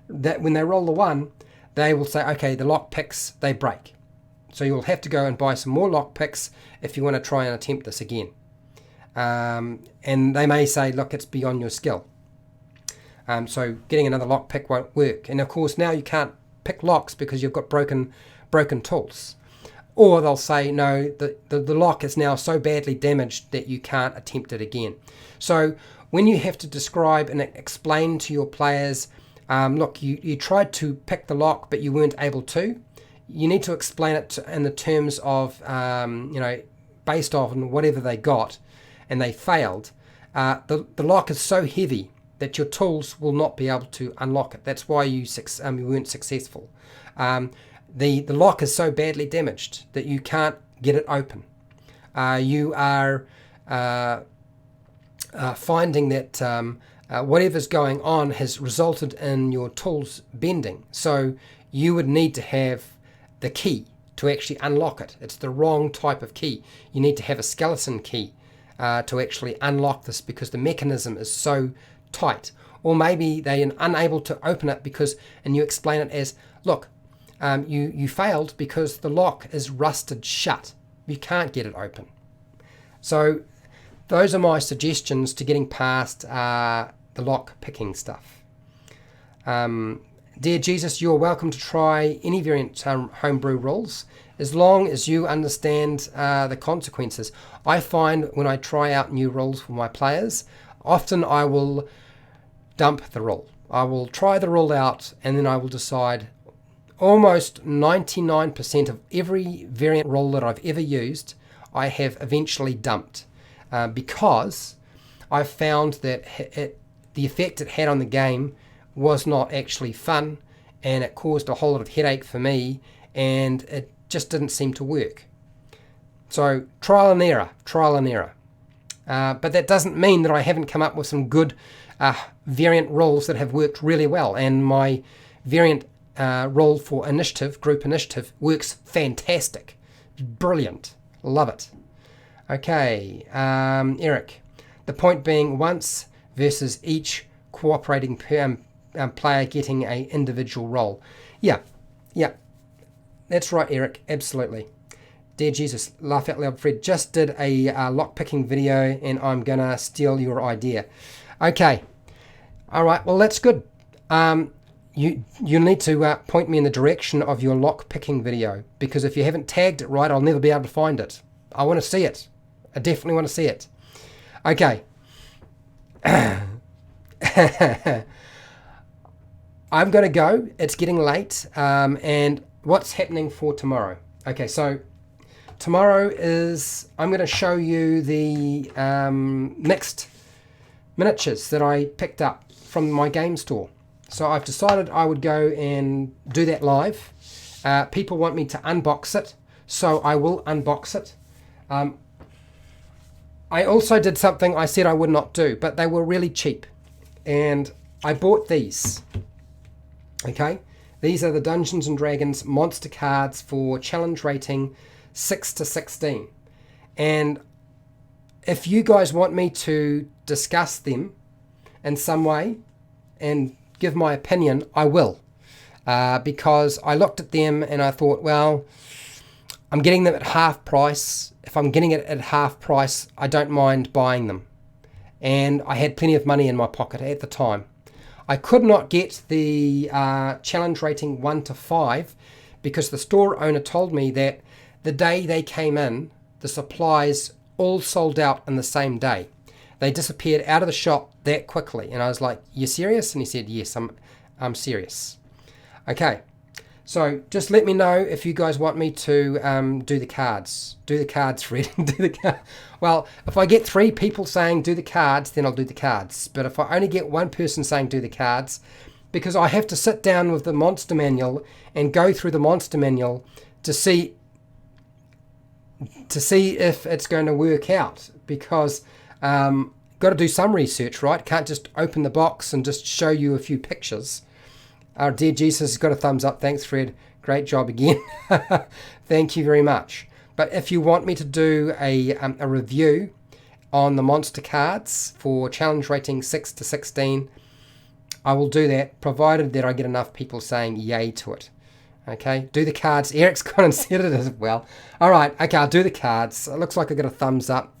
That when they roll the 1, they will say, okay, the lock picks, they break. So you'll have to go and buy some more lock picks if you want to try and attempt this again. And they may say, look, it's beyond your skill. So getting another lock pick won't work. And of course now you can't pick locks because you've got broken tools. Or they'll say, no, the lock is now so badly damaged that you can't attempt it again. So when you have to describe and explain to your players, look, you tried to pick the lock but you weren't able to, you need to explain it in the terms of, based on whatever they got and they failed. The lock is so heavy that your tools will not be able to unlock it. That's why you weren't successful. The lock is so badly damaged that you can't get it open. You are finding that whatever's going on has resulted in your tools bending. So you would need to have the key to actually unlock it. It's the wrong type of key. You need to have a skeleton key to actually unlock this because the mechanism is so tight. Or maybe they are unable to open it because, and you explain it as, look, you failed because the lock is rusted shut. You can't get it open. So those are my suggestions to getting past the lock picking stuff. Dear Jesus, you're welcome to try any variant homebrew rules as long as you understand the consequences. I find when I try out new rules for my players, often I will dump the rule. I will try the rule out and then I will decide. Almost 99% of every variant rule that I've ever used, I have eventually dumped because I've found that the effect it had on the game was not actually fun, and it caused a whole lot of headache for me, and it just didn't seem to work. So trial and error. But that doesn't mean that I haven't come up with some good variant rules that have worked really well, and my variant rule for initiative, group initiative, works fantastic. Brilliant. Love it. Okay, Eric. The point being once versus each cooperating player getting an individual role. Yeah. That's right, Eric. Absolutely. Dear Jesus, laugh out loud, Fred just did a lockpicking video and I'm going to steal your idea. Okay. All right. Well, that's good. You need to point me in the direction of your lockpicking video, because if you haven't tagged it right, I'll never be able to find it. I want to see it. I definitely want to see it. Okay. I'm going to go. It's getting late. And what's happening for tomorrow? Okay, so tomorrow is, I'm going to show you the mixed miniatures that I picked up from my game store. So I've decided I would go and do that live. People want me to unbox it, so I will unbox it. I also did something I said I would not do, but they were really cheap. And I bought these. Okay, these are the Dungeons & Dragons monster cards for challenge rating 6 to 16. And if you guys want me to discuss them in some way and give my opinion, I will. Because I looked at them and I thought, well, I'm getting them at half price. If I'm getting it at half price, I don't mind buying them. And I had plenty of money in my pocket at the time. I could not get the challenge rating 1 to 5 because the store owner told me that the day they came in, the supplies all sold out in the same day. They disappeared out of the shop that quickly. And I was like, you serious? And he said, yes, I'm serious. Okay. So just let me know if you guys want me to do the cards. Do the cards, Fred. Well, if I get 3 people saying do the cards, then I'll do the cards. But if I only get 1 person saying do the cards, because I have to sit down with the monster manual and go through the monster manual to see if it's going to work out. Because got to do some research, right? Can't just open the box and just show you a few pictures. Our dear Jesus has got a thumbs up. Thanks, Fred. Great job again. Thank you very much. But if you want me to do a review on the monster cards for challenge rating 6 to 16, I will do that, provided that I get enough people saying yay to it. Okay, do the cards. Eric's gone and said it as well. All right, okay, I'll do the cards. It looks like I got a thumbs up.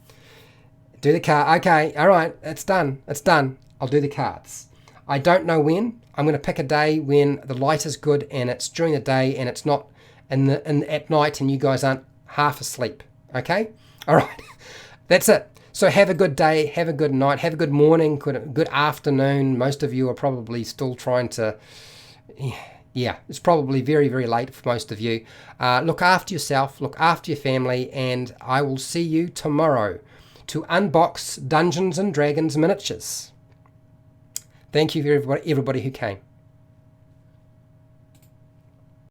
Do the card. Okay, all right, it's done. It's done. I'll do the cards. I don't know when. I'm going to pick a day when the light is good and it's during the day and it's not at night and you guys aren't half asleep. Okay? All right. That's it. So have a good day, have a good night, have a good morning, good afternoon. Most of you are probably still trying to... Yeah, it's probably very, very late for most of you. Look after yourself, look after your family, and I will see you tomorrow to unbox Dungeons & Dragons miniatures. Thank you, everybody who came.